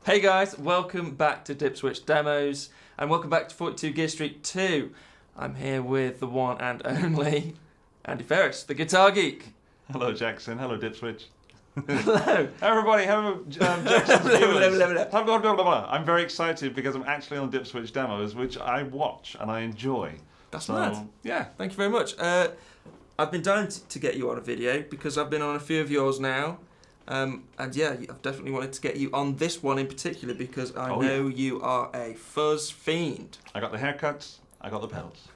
Hey guys, welcome back to Dipswitch Demos, and welcome back to 42 Gear Street 2. I'm here with the one and only Andy Ferris, the Guitar Geek. Hello Jackson, hello Dipswitch. Hello. Everybody, hello Jackson's viewers. Blah, blah, blah. I'm very excited because I'm actually on Dipswitch Demos, which I watch and I enjoy. That's mad. Yeah. Thank you very much. I've been dying to get you on a video because I've been on a few of yours now. And yeah, I've definitely wanted to get you on this one in particular because I know you are a fuzz fiend. I got the haircuts, I got the pedals.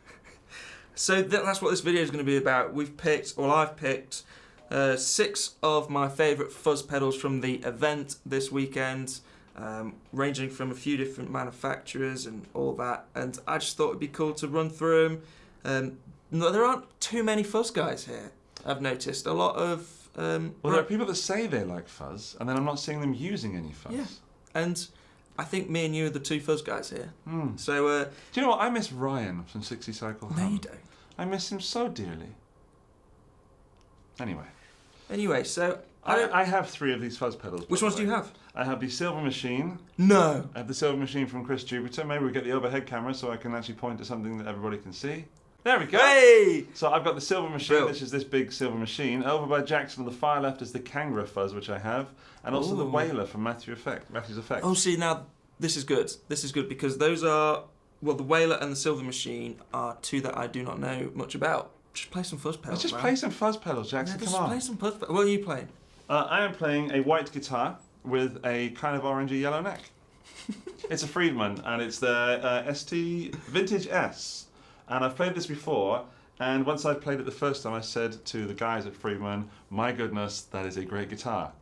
So that's what this video is going to be about. I've picked 6 of my favourite fuzz pedals from the event this weekend, ranging from a few different manufacturers and all that. And I just thought it'd be cool to run through them. There aren't too many fuzz guys here, I've noticed. A lot of... well, there are people that say they like fuzz, and then I'm not seeing them using any fuzz. Yeah, and I think me and you are the 2 fuzz guys here. So, do you know what? I miss Ryan from 60 Cycle Hum. No, you don't. I miss him so dearly. Anyway, so I have 3 of these fuzz pedals. Which ones do you have? I have the Silver Machine. No. I have the Silver Machine from Chris Jupiter. Maybe we get the overhead camera so I can actually point to something that everybody can see. There we go. Hey! So I've got the Silver Machine, which is this big Silver Machine. Over by Jackson on the far left is the Kangra fuzz, which I have, and also the Whaler from Matthew's Effect. Oh, see, now this is good. This is good because those are, well, the Whaler and the Silver Machine are 2 that I do not know much about. Just play some fuzz pedals. Let's just play some fuzz pedals, Jackson. Yeah, come on. Play some fuzz pedals. What are you playing? I am playing a white guitar with a kind of orangey yellow neck. It's a Friedman, and it's the ST Vintage S. And I've played this before, and once I played it the first time, I said to the guys at Friedman, my goodness, that is a great guitar.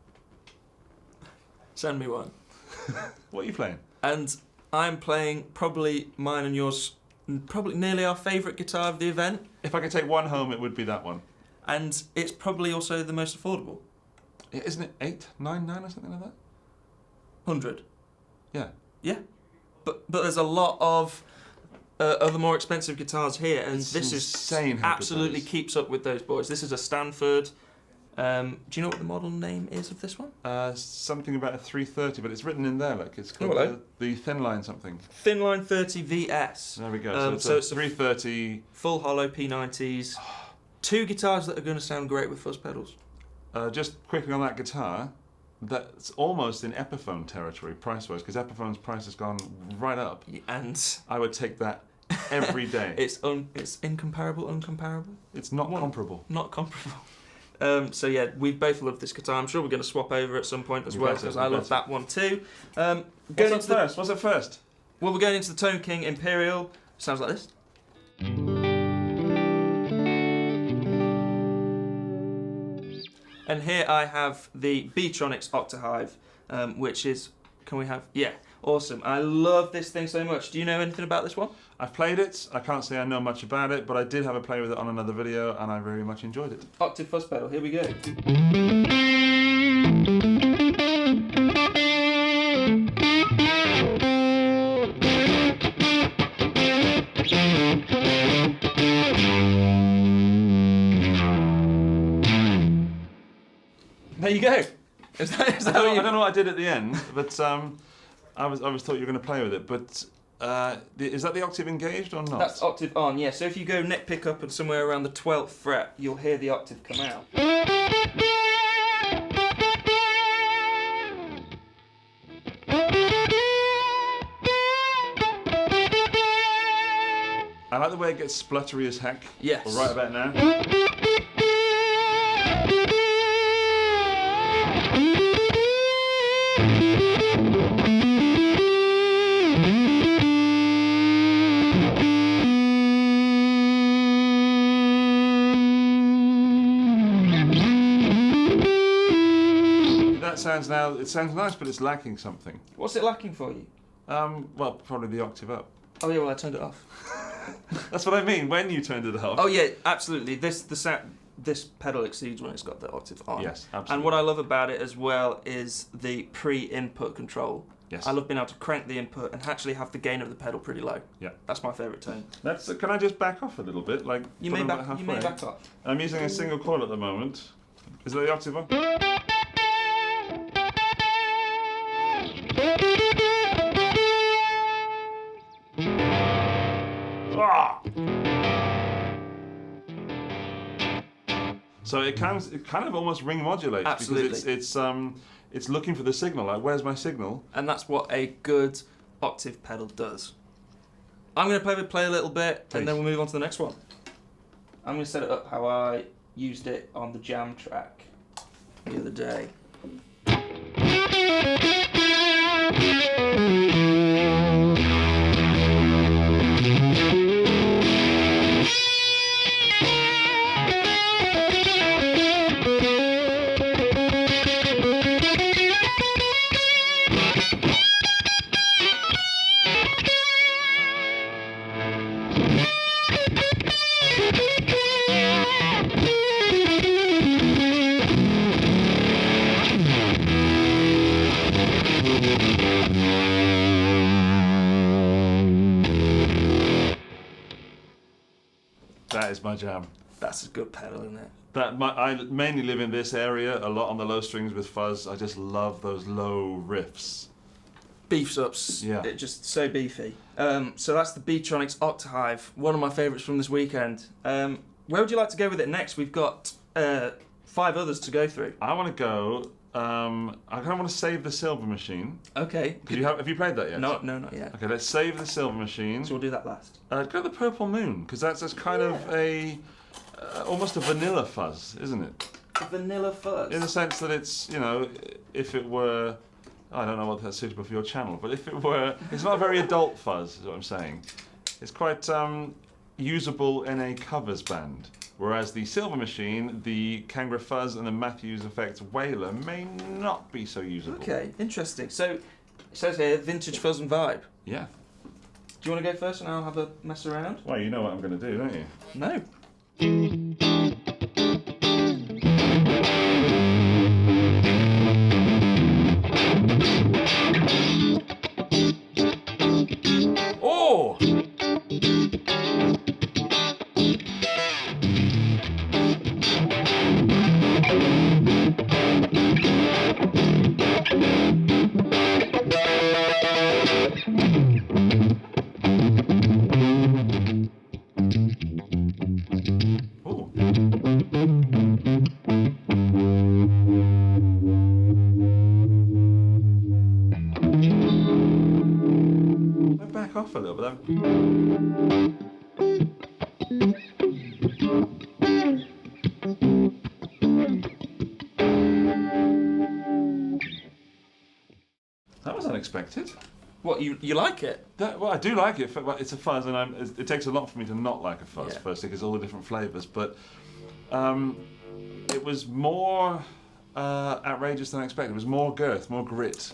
Send me one. What are you playing? And I'm playing probably mine and yours, probably nearly our favourite guitar of the event. If I could take one home, it would be that one. And it's probably also the most affordable. Isn't it 899 or something like that? 100. Yeah. Yeah. But there's a lot of other more expensive guitars here, and it's this insane is absolutely keeps up with those boys. This is a Stanford. Do you know what the model name is of this one? Something about a 330, but it's written in there. Like it's called the Thin Line something. Thin Line 30 VS. There we go. So it's a 330 full hollow P90s. 2 guitars that are going to sound great with fuzz pedals. Just quickly on that guitar, that's almost in Epiphone territory price-wise, because Epiphone's price has gone right up. And I would take that every day. It's incomparable, uncomparable. It's not comparable. Not comparable. So yeah, we both love this guitar. I'm sure we're going to swap over at some point as well, because I love that one too. What's it first? Well, we're going into the Tone King Imperial. Sounds like this. And here I have the Beetronics Octahive, which is, can we have, yeah, awesome. I love this thing so much. Do you know anything about this one? I've played it. I can't say I know much about it, but I did have a play with it on another video, and I very much enjoyed it. Octave fuzz pedal, here we go. There you go. Is that I don't know what I did at the end, but I was thought you were going to play with it. But is that the octave engaged or not? That's octave on, yeah. So if you go neck pick up and somewhere around the 12th fret, you'll hear the octave come out. I like the way it gets spluttery as heck. Yes. Well, right about now. It sounds nice, but it's lacking something. What's it lacking for you? Well, probably the octave up. Oh yeah, well I turned it off. That's what I mean, when you turned it off. Oh yeah, absolutely. This pedal exceeds when it's got the octave on. Yes, absolutely. And what I love about it as well is the pre-input control. Yes. I love being able to crank the input and actually have the gain of the pedal pretty low. Yeah. That's my favourite tone. Can I just back off a little bit? Like You may back off. I'm using a single coil at the moment. Is that the octave one? Ah! So it kind of almost ring modulates. Absolutely. Because it's looking for the signal. Like, where's my signal? And that's what a good octave pedal does. I'm going to play a little bit, Please. and then we'll move on to the next one. I'm going to set it up how I used it on the jam track the other day. That is my jam. That's a good pedal, isn't it? I mainly live in this area, a lot on the low strings with Fuzz. I just love those low riffs. Beefs ups. Yeah. It's just so beefy. So that's the Beetronics Octahive, one of my favourites from this weekend. Where would you like to go with it next? We've got 5 others to go through. I want to go. I kind of want to save the Silver Machine. Okay. Have you played that yet? No, not yet. Okay, let's save the Silver Machine. So we'll do that last. Go the Purple Moon, because that's kind of a almost a vanilla fuzz, isn't it? Vanilla Fuzz. In the sense that it's, if it were, I don't know whether that's suitable for your channel, but if it were, it's not a very adult fuzz, is what I'm saying. It's quite usable in a covers band. Whereas the Silver Machine, the Kangra Fuzz and the Matthews Effect Whaler may not be so usable. Okay, interesting. So it says here, vintage fuzz and vibe. Yeah. Do you want to go first and I'll have a mess around? Well, you know what I'm going to do, don't you? No. Oh! Back off a little bit. That was unexpected. What, you like it? Well, I do like it. It's a fuzz, and it takes a lot for me to not like a fuzz, Yeah. firstly, because all the different flavours. But it was more outrageous than I expected. It was more girth, more grit.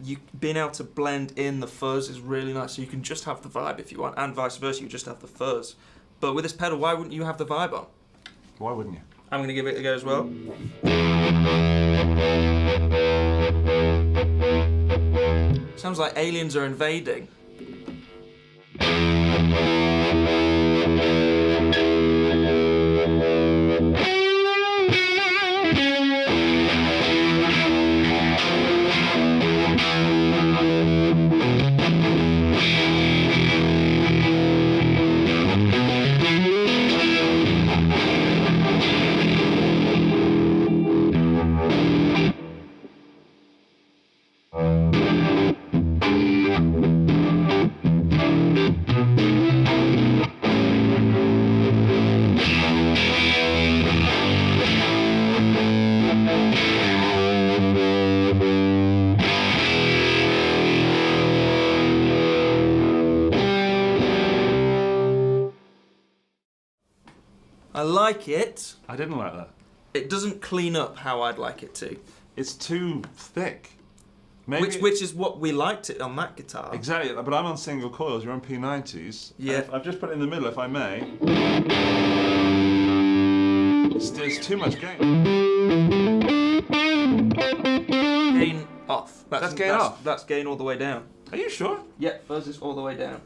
You being able to blend in the fuzz is really nice. So you can just have the vibe if you want, and vice versa, you just have the fuzz. But with this pedal, why wouldn't you have the vibe on? Why wouldn't you? I'm going to give it a go as well. Sounds like aliens are invading. I like it. I didn't like that. It doesn't clean up how I'd like it to. It's too thick. Maybe Which is what we liked it on that guitar. Exactly, but I'm on single coils, you're on P90s. Yeah. I've just put it in the middle, if I may. It's too much gain. gain off. That's gain off? That's gain all the way down. Are you sure? Yeah, fuzz is all the way down.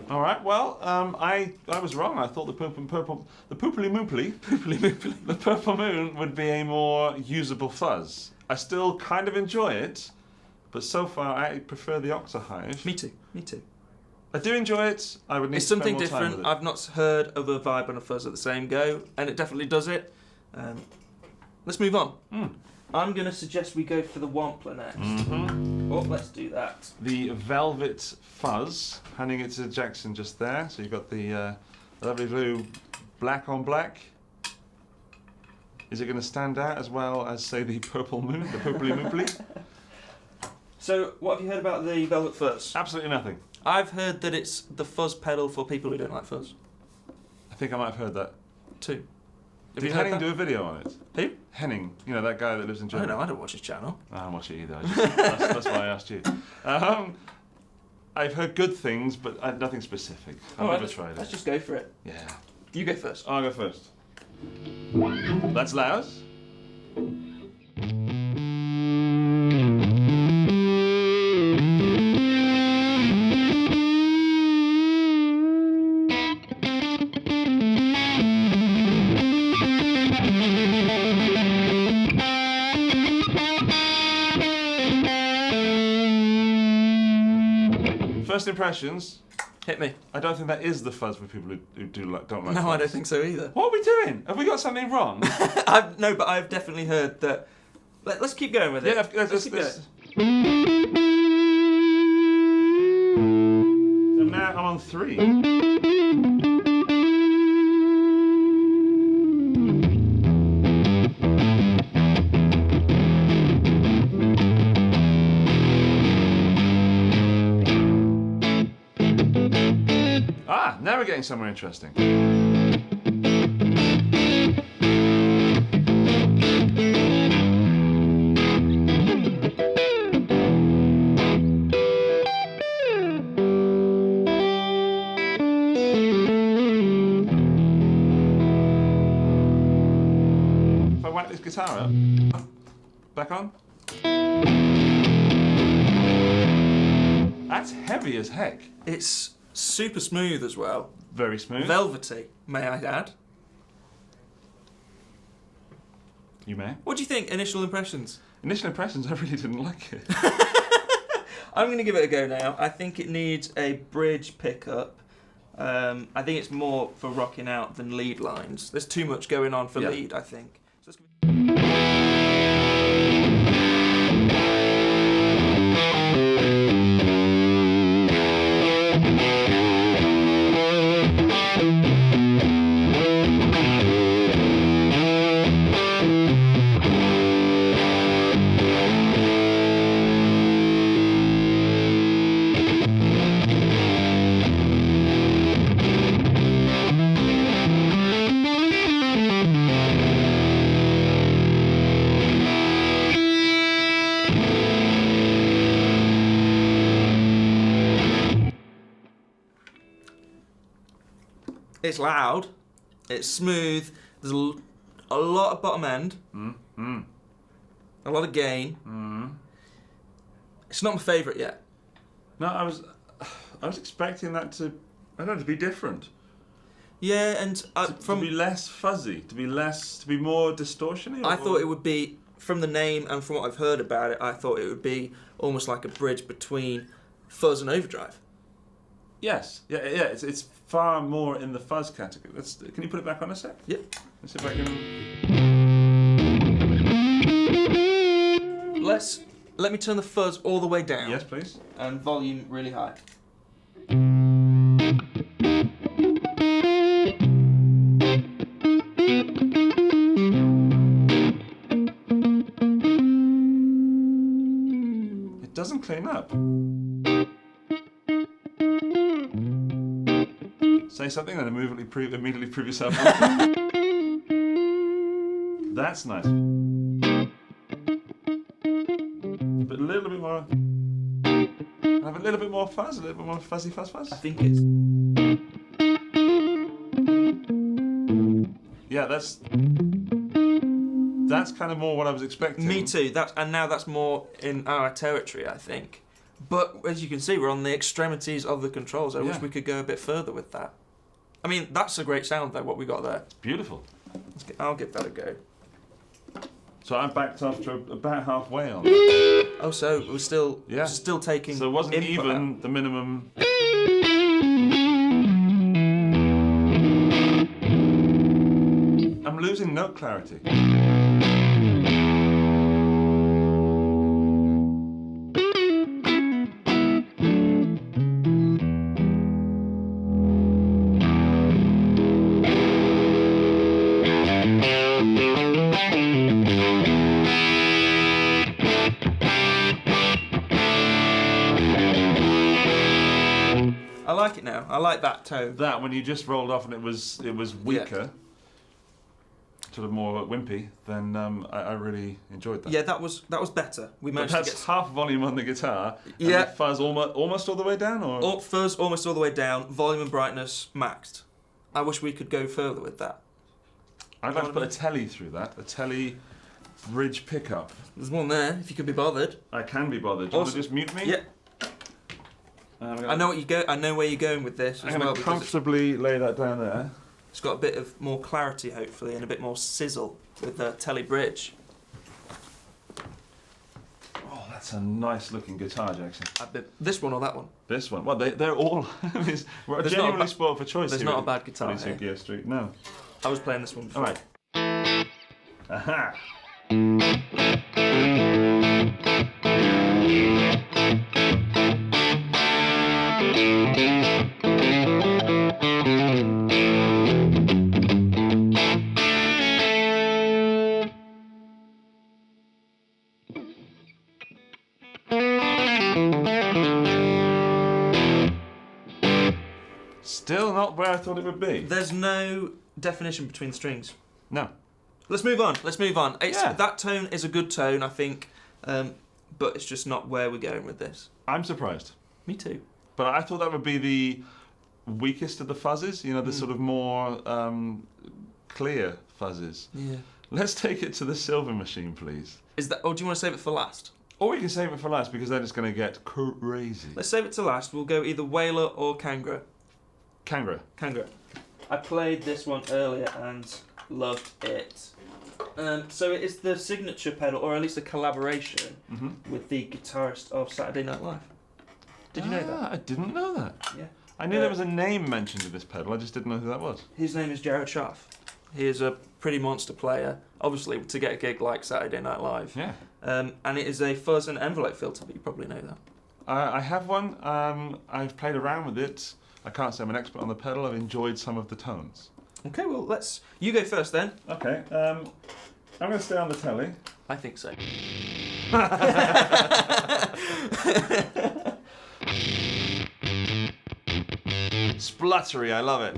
All right. Well, I was wrong. I thought the poopily mooply, the purple moon would be a more usable fuzz. I still kind of enjoy it, but so far I prefer the Octahive. Me too. Me too. I do enjoy it. I would need It's to spend something more time different. with it. I've not heard of a vibe on a fuzz at the same go, and it definitely does it. Let's move on. I'm going to suggest we go for the Wampler next. Oh, let's do that. The Velvet Fuzz, handing it to Jackson just there. So you've got the lovely blue black on black. Is it going to stand out as well as, say, the purple moon, the purpley mooply? So, what have you heard about the Velvet Fuzz? Absolutely nothing. I've heard that it's the fuzz pedal for people who don't like fuzz. I think I might have heard that. Too. Have Did you heard Henning that? do a video on it? Who? Henning, you know, that guy that lives in I don't Germany. know, I don't watch his channel. I don't watch it either. That's why I asked you. I've heard good things, but nothing specific. I've never tried Let's it. just go for it. Yeah. You go first. I'll go first. That's loud. First impressions. Hit me. I don't think that is the fuzz for people who don't like No, fuzz. I don't think so either. What are we doing? Have we got something wrong? No, but I've definitely heard that. Let's keep going with it. Yeah, let's keep going. So now I'm on 3. Now we're getting somewhere interesting. If I whack this guitar up, back on. That's heavy as heck. It's super smooth as well. Very smooth. Velvety, may I add. You may. What do you think? Initial impressions? Initial impressions, I really didn't like it. I'm going to give it a go now. I think it needs a bridge pickup. I think it's more for rocking out than lead lines. There's too much going on for lead, I think. So it's loud, it's smooth, there's a lot of bottom end, a lot of gain. It's not my favourite yet. No, I was expecting that to be different. Yeah, and To be less fuzzy, to be more distortiony. I thought it would be, from the name and from what I've heard about it, I thought it would be almost like a bridge between fuzz and overdrive. Yes, yeah. It's far more in the fuzz category. Can you put it back on a sec? Yep. Let's see if I can. Let me turn the fuzz all the way down. Yes, please. And volume really high. It doesn't clean up. Say something and immediately prove yourself wrong. That's nice. But a little bit more. Have a little bit more fuzz, a little bit more fuzzy fuzz. I think it's... Yeah, Yeah, that's kind of more what I was expecting. Me too. Now that's more in our territory, I think. But as you can see, we're on the extremities of the controls. I wish we could go a bit further with that. I mean, that's a great sound though, what we got there. It's beautiful. I'll give that a go. So I backed after about halfway on that. Oh, so we're still taking. So it wasn't input even out. the minimum. I'm losing note clarity. I like it now. I like that tone. That when you just rolled off and it was weaker, sort of more wimpy, then I really enjoyed that. Yeah, that was better. We managed But that's to get half volume on the guitar. And Yeah. the fuzz almost all the way down, or fuzz almost all the way down. Volume and brightness maxed. I wish we could go further with that. I'd like to put a telly through that, a telly bridge pickup. There's one there if you could be bothered. I can be bothered. Do you want to just mute me? Yeah. I know where you're going with this as I'm well. going to Because comfortably lay that down there. it's got a bit of more clarity, hopefully, and a bit more sizzle with the telly bridge. Oh, that's a nice looking guitar, Jackson. This one or that one? This one. Well, they're all. We're There's genuinely not a spoiled for choice. There's here not a at bad guitar 22 here. Gear Street. No. I was playing this one before. All right. Aha. Still not where I thought it would be. There's no definition between the strings. No. Let's move on. Yeah. That tone is a good tone, I think, but it's just not where we're going with this. I'm surprised. Me too. But I thought that would be the weakest of the fuzzes, you know, the sort of more clear fuzzes. Yeah. Let's take it to the silver machine, please. Is that? Oh, do you want to save it for last? Or we can save it for last because then it's going to get crazy. Let's save it to last. We'll go either Whaler or Kangra. Kangra. Kangra. I played this one earlier and loved it. So it is the signature pedal, or at least a collaboration with the guitarist of Saturday Night Live. Did you know that? I didn't know that. Yeah. I knew there was a name mentioned in this pedal, I just didn't know who that was. His name is Jared Scharf. He is a pretty monster player, obviously, to get a gig like Saturday Night Live. Yeah. And it is a fuzz and envelope filter, but you probably know that. I have one. I've played around with it. I can't say I'm an expert on the pedal. I've enjoyed some of the tones. Okay, well, you go first then. Okay. I'm going to stay on the telly. I think so. Spluttery, I love it.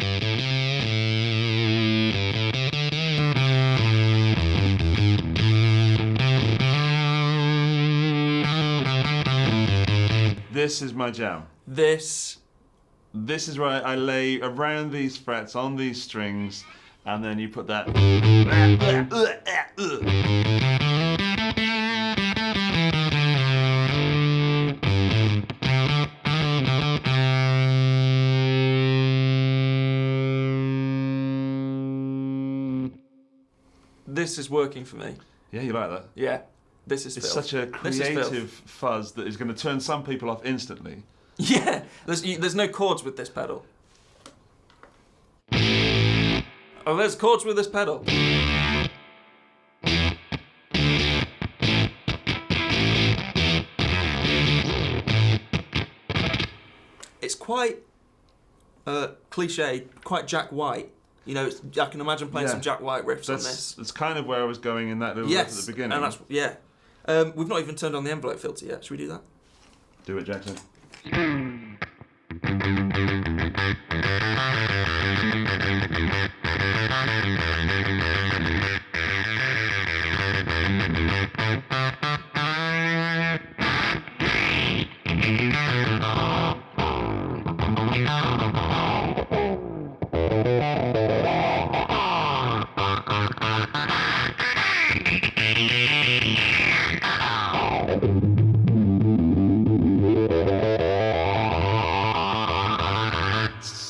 This is my jam. This is where I lay around these frets on these strings, and then you put that. This is working for me. Yeah, you like that? Yeah, this is It's filth. such a This is filth. creative fuzz that is going to turn some people off instantly. Yeah, there's no chords with this pedal. Oh, there's chords with this pedal. It's quite cliche, quite Jack White. You know, I can imagine playing some Jack White riffs on this. That's kind of where I was going in that little riff at the beginning. And we've not even turned on the envelope filter yet. Should we do that? Do it, Jackson.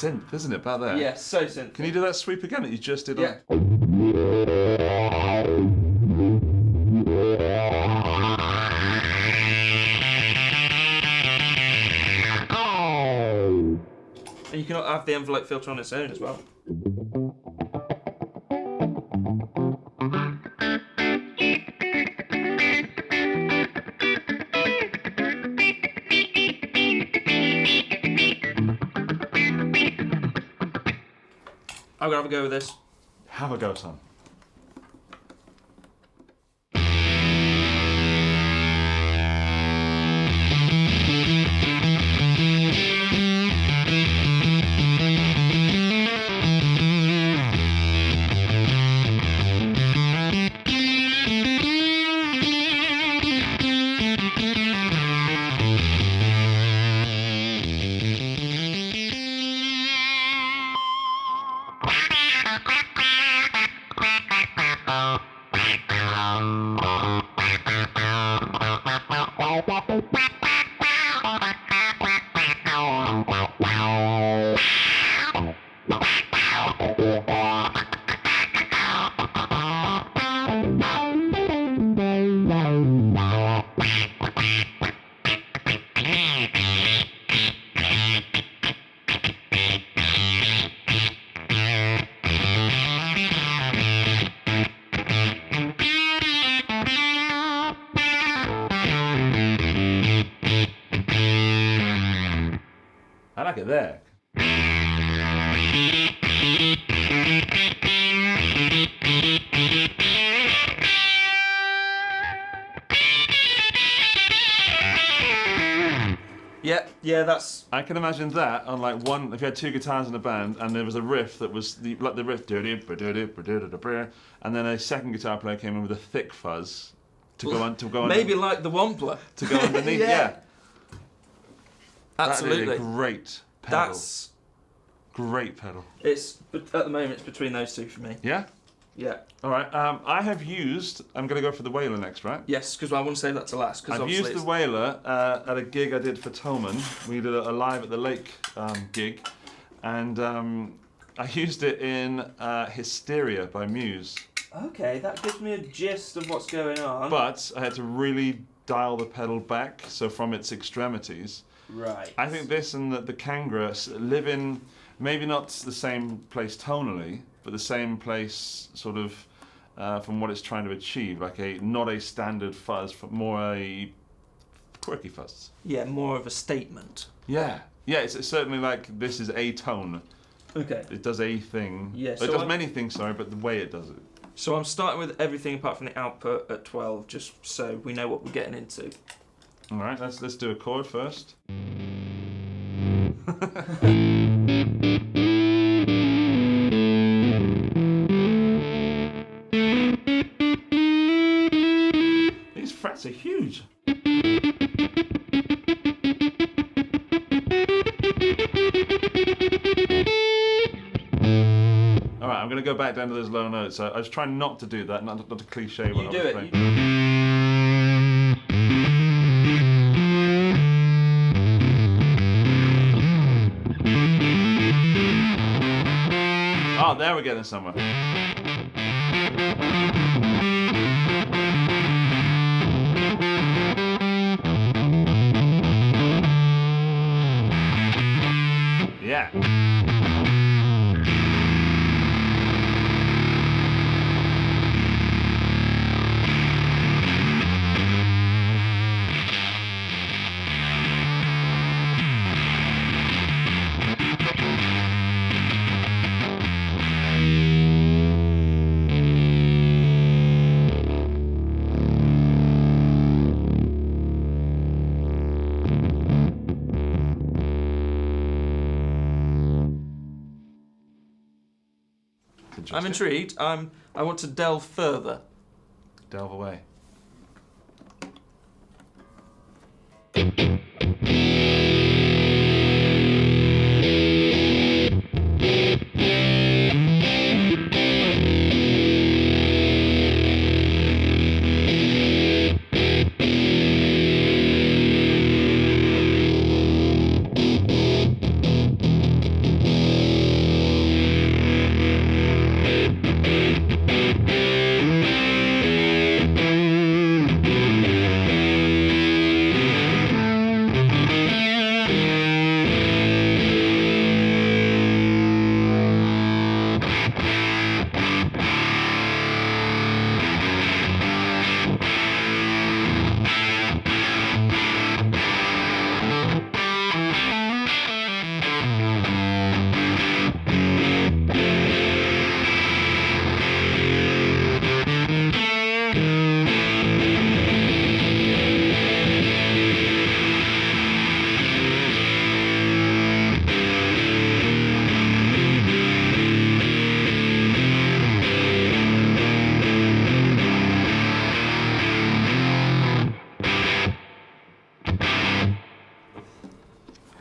synth, isn't it, about there? Yeah, so synth. Can you do that sweep again that you just did? Yeah. And you can have the envelope filter on its own as well. I'm gonna have a go with this. Have a go, son. I like it there. Yeah, that's... I can imagine that on like one, if you had two guitars in a band and there was a riff that was like the riff, and then a second guitar player came in with a thick fuzz to go on. Maybe like the Wampler. To go underneath, yeah. Absolutely. That is a great pedal. That's... Great pedal. At the moment, it's between those two for me. Yeah? Yeah. All right. I have used. I'm going to go for the Whaler next, right? Yes, because I want to save that to last. I've used the Whaler at a gig I did for Tolman. We did a live at the Lake gig, and I used it in Hysteria by Muse. Okay, that gives me a gist of what's going on. But I had to really dial the pedal back, so from its extremities. Right. I think this and the Kangra live in maybe not the same place tonally, but the same place sort of from what it's trying to achieve, like not a standard fuzz, but more a quirky fuzz. Yeah, more of a statement. Yeah, it's certainly like this is a tone. Okay. It does a thing. Yeah, it does many things, sorry, but the way it does it. So I'm starting with everything apart from the output at 12, just so we know what we're getting into. All right, let's do a chord first. These frets are huge. All right, I'm going to go back down to those low notes. I was trying not to do that, not to cliche what I was playing. Oh, there we're getting somewhere. Yeah. I'm intrigued. I want to delve further. Delve away.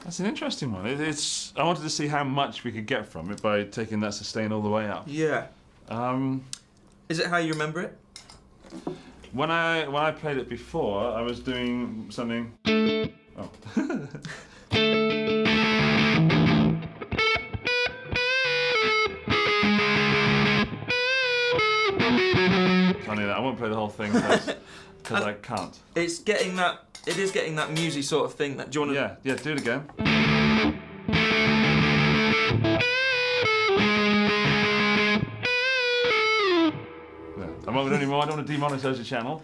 That's an interesting one. It's. I wanted to see how much we could get from it by taking that sustain all the way up. Yeah. Is it how you remember it? When I played it before, I was doing something. Oh. Funny that I won't play the whole thing because I can't. It's getting that. It is getting that musy sort of thing. That do you want to? Yeah. Do it again. I won't do any more. I don't want to demonetize the channel.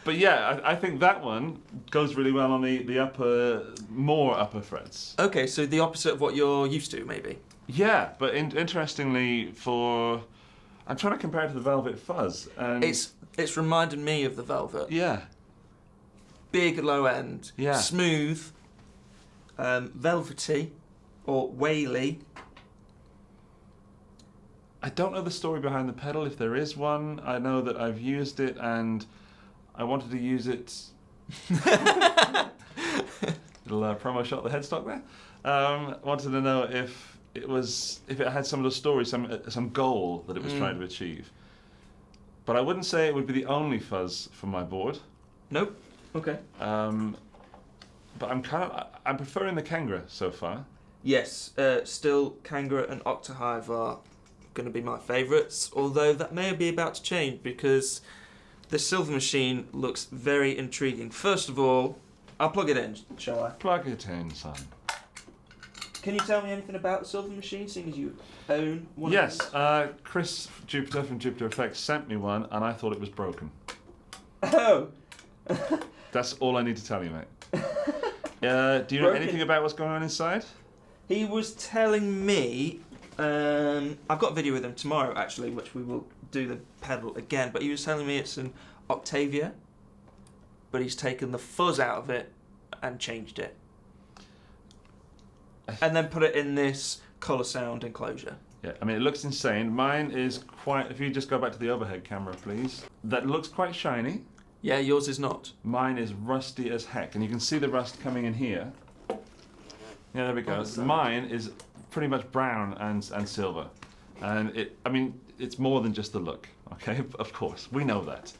But yeah, I think that one goes really well on the more upper frets. Okay, so the opposite of what you're used to, maybe. Yeah, but interestingly, I'm trying to compare it to the Velvet Fuzz, and it's reminded me of the Velvet. Yeah. Big low end. Yeah. Smooth. Velvety, or whaley. I don't know the story behind the pedal, if there is one. I know that I've used it and I wanted to use it. Little promo shot of the headstock there. Wanted to know if it had some little story, some goal that it was trying to achieve. But I wouldn't say it would be the only fuzz for my board. Nope. Okay. But I'm preferring the Kangra so far. Yes. Still, Kangra and Octahive are going to be my favourites, although that may be about to change because the Silver Machine looks very intriguing. First of all, I'll plug it in, shall I? Plug it in, son. Can you tell me anything about the Silver Machine, seeing as you own one? Yes, of these? Chris Jupiter from Jupiter Effects sent me one and I thought it was broken. Oh! That's all I need to tell you, mate. Do you know anything about what's going on inside? He was telling me... I've got a video with him tomorrow, actually, which we will do the pedal again, but he was telling me it's an Octavia, but he's taken the fuzz out of it and changed it. And then put it in this colour sound enclosure. Yeah, I mean, it looks insane. Mine is quite... If you just go back to the overhead camera, please. That looks quite shiny. Yeah, yours is not. Mine is rusty as heck, and you can see the rust coming in here. Yeah, there we go. Mine is pretty much brown and silver. And it's more than just the look, okay? Of course, we know that.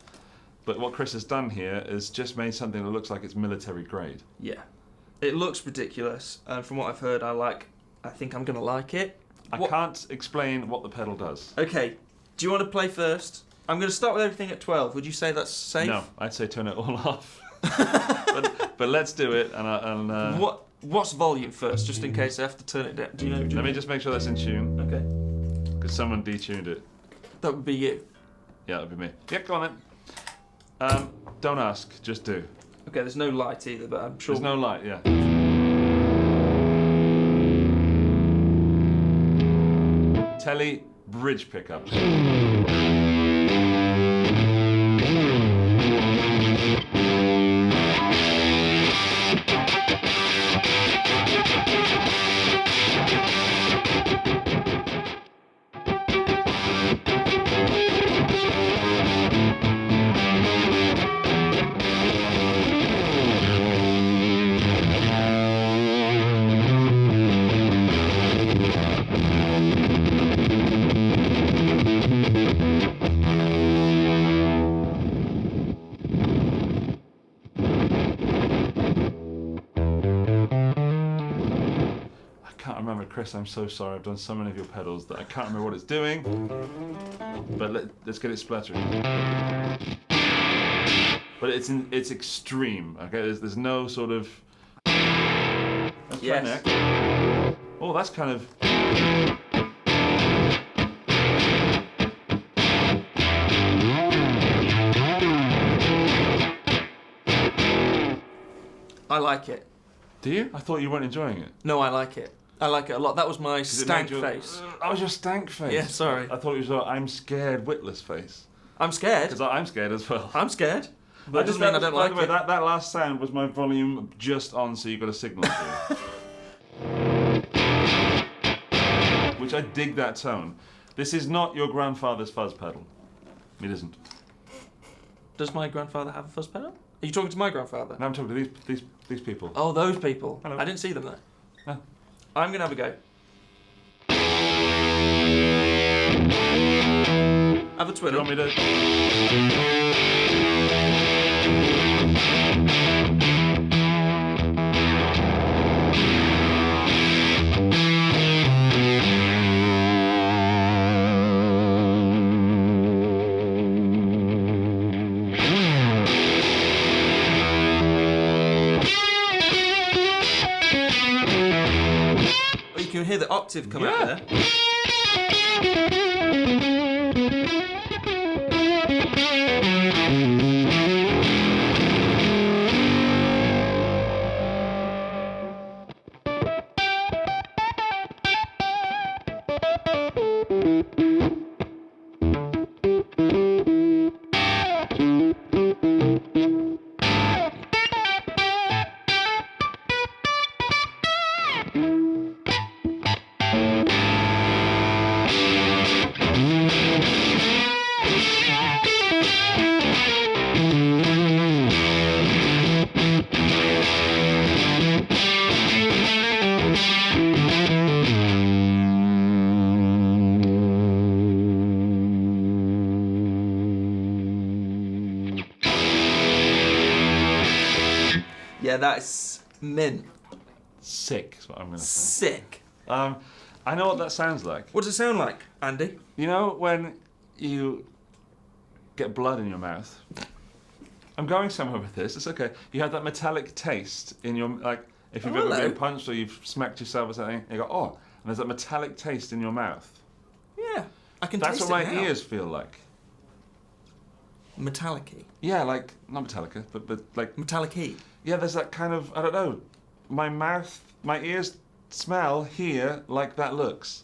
But what Chris has done here is just made something that looks like it's military grade. Yeah. It looks ridiculous, and from what I've heard, I think I'm going to like it. I can't explain what the pedal does. Okay, do you want to play first? I'm going to start with everything at 12. Would you say that's safe? No, I'd say turn it all off. but let's do it, and What's volume first, just in case I have to turn it down? Do you know? Let me just make sure that's in tune. Okay. Because someone detuned it. That would be you. Yeah, that would be me. Yeah, go on then. Don't ask, just do. Okay, there's no light either, but I'm sure... There's no light, yeah. Tele bridge pickup. Chris, I'm so sorry. I've done so many of your pedals that I can't remember what it's doing. But let's get it spluttering. But it's extreme. Okay, there's no sort of. Yes. Oh, that's kind of. I like it. Do you? I thought you weren't enjoying it. No, I like it. I like it a lot. That was my stank face. That was your stank face. Yeah, sorry. I thought it was your I'm scared witless face. I'm scared? Because I'm scared as well. I'm scared. But it doesn't mean I don't like it. By the way, that last sound was my volume just on, so you got a signal to it. Which I dig that tone. This is not your grandfather's fuzz pedal. It isn't. Does my grandfather have a fuzz pedal? Are you talking to my grandfather? No, I'm talking to these These people. Oh, those people. Hello. I didn't see them there. Oh. I'm going to have a go. Have a Do you twiddle. want me to... Oh, you can hear the octave come out there. Yeah, that's mint. Sick is what I'm going to say. Sick. I know what that sounds like. What does it sound like, Andy? You know when you get blood in your mouth? I'm going somewhere with this, it's okay. You have that metallic taste in your, like, if you've ever been punched or you've smacked yourself or something, and you go, oh, and there's that metallic taste in your mouth. Yeah, I can That's taste what it my now. ears feel like. Metallic-y. Yeah, like, not Metallica, but like... Metallic-y. Yeah, there's that kind of, I don't know, my mouth, my ears smell, hear like that looks.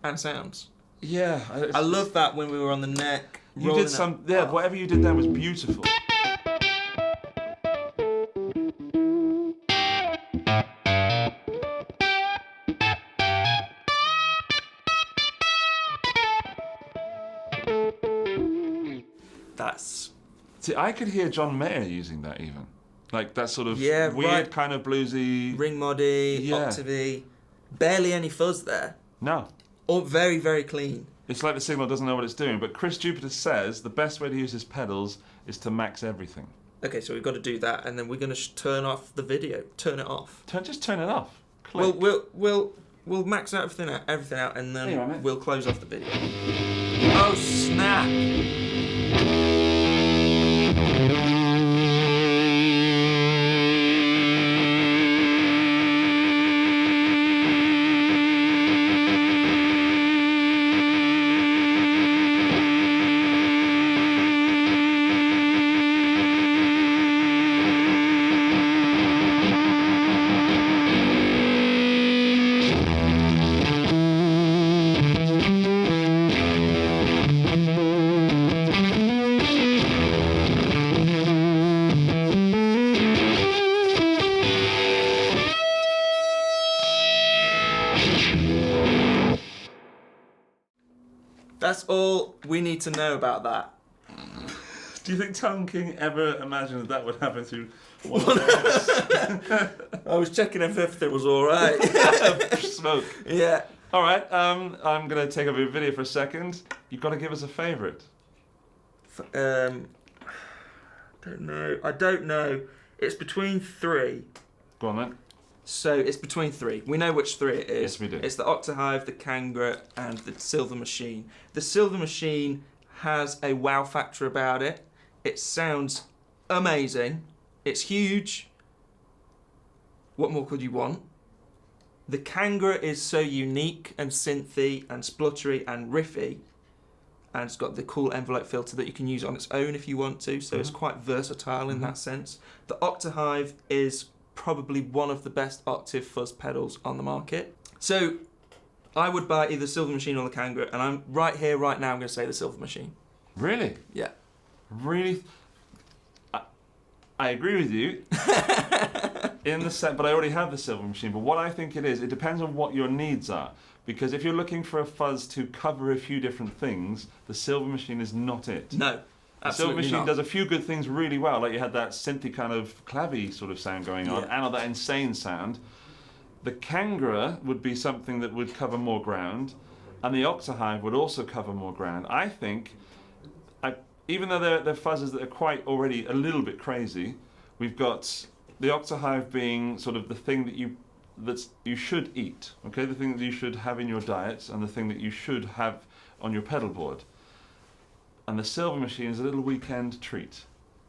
And sounds. Yeah. I love that when we were on the neck. You rolling did some, up. yeah, whatever you did there was beautiful. That's... See, I could hear John Mayer using that even. Like that sort of Yeah, weird right. kind of bluesy... ring moddy, Yeah. octavey. Barely any fuzz there. No. All very, very clean. It's like the signal doesn't know what it's doing, but Chris Jupiter says the best way to use his pedals is to max everything. Okay, so we've got to do that, and then we're going to turn off the video. Turn it off. Just turn it off. Click. We'll max everything out, and then Hang on, mate. we'll close off the video. Oh snap! That's all we need to know about that. Do you think Duncan ever imagined that would happen through one of those? I was checking if everything was alright. Smoke. Yeah. All right, I'm going to take over your video for a second. You've got to give us a favourite. Don't know. I don't know. It's between three. Go on then. So it's between three. We know which three it is. Yes, we do. It's the Octahive, the Kangra, and the Silver Machine. The Silver Machine has a wow factor about it. It sounds amazing. It's huge. What more could you want? The Kangra is so unique and synthy and spluttery and riffy. And it's got the cool envelope filter that you can use on its own if you want to. So it's quite versatile in that sense. The Octahive is probably one of the best octave fuzz pedals on the market. So I would buy either Silver Machine or the Kangra, and I'm right here, right now, I'm going to say the Silver Machine. Really? Yeah. Really? I agree with you in the set, but I already have the Silver Machine. But what I think it is, it depends on what your needs are. Because if you're looking for a fuzz to cover a few different things, the Silver Machine is not it. No. The Silver Absolutely Machine not. does a few good things really well, like you had that synthy kind of clavy sort of sound going on, Yeah. and that insane sound. The Kangra would be something that would cover more ground, and the Octahive would also cover more ground. I think, even though they're fuzzes that are quite already a little bit crazy, we've got the Octahive being sort of the thing that you should eat, okay? The thing that you should have in your diet, and the thing that you should have on your pedal board. And the Silver Machine is a little weekend treat.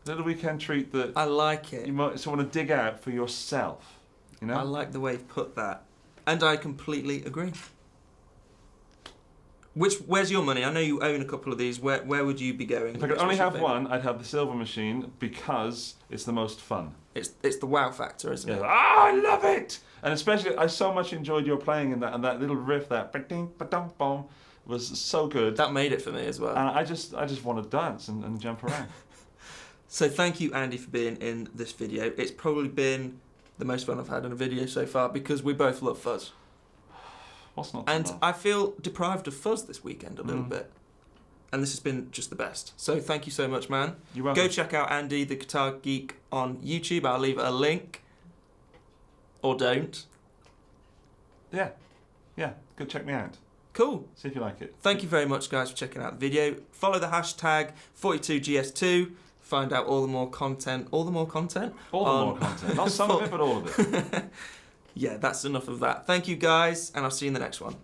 A little weekend treat that I like it. you might sort of want to dig out for yourself. You know? I like the way you've put that. And I completely agree. Where's your money? I know you own a couple of these. Where would you be going? If I could only have one, I'd have the Silver Machine because it's the most fun. It's the wow factor, isn't it? I love it! And especially, I so much enjoyed your playing in that, and that little riff, that ba-ding, ba-dum, bom, was so good. That made it for me as well. And I just want to dance and jump around. So thank you, Andy, for being in this video. It's probably been the most fun I've had in a video so far because we both love fuzz. What's not? And I feel deprived of fuzz this weekend a little bit. And this has been just the best. So thank you so much, man. You're welcome. Go check out Andy, the Guitar Geek, on YouTube. I'll leave a link. Or don't. Yeah. Go check me out. Cool. See if you like it. Thank you very much, guys, for checking out the video. Follow the hashtag 42GS2. Find out all the more content. All the more content? More content. Not some of it, but all of it. Yeah, that's enough of that. Thank you, guys, and I'll see you in the next one.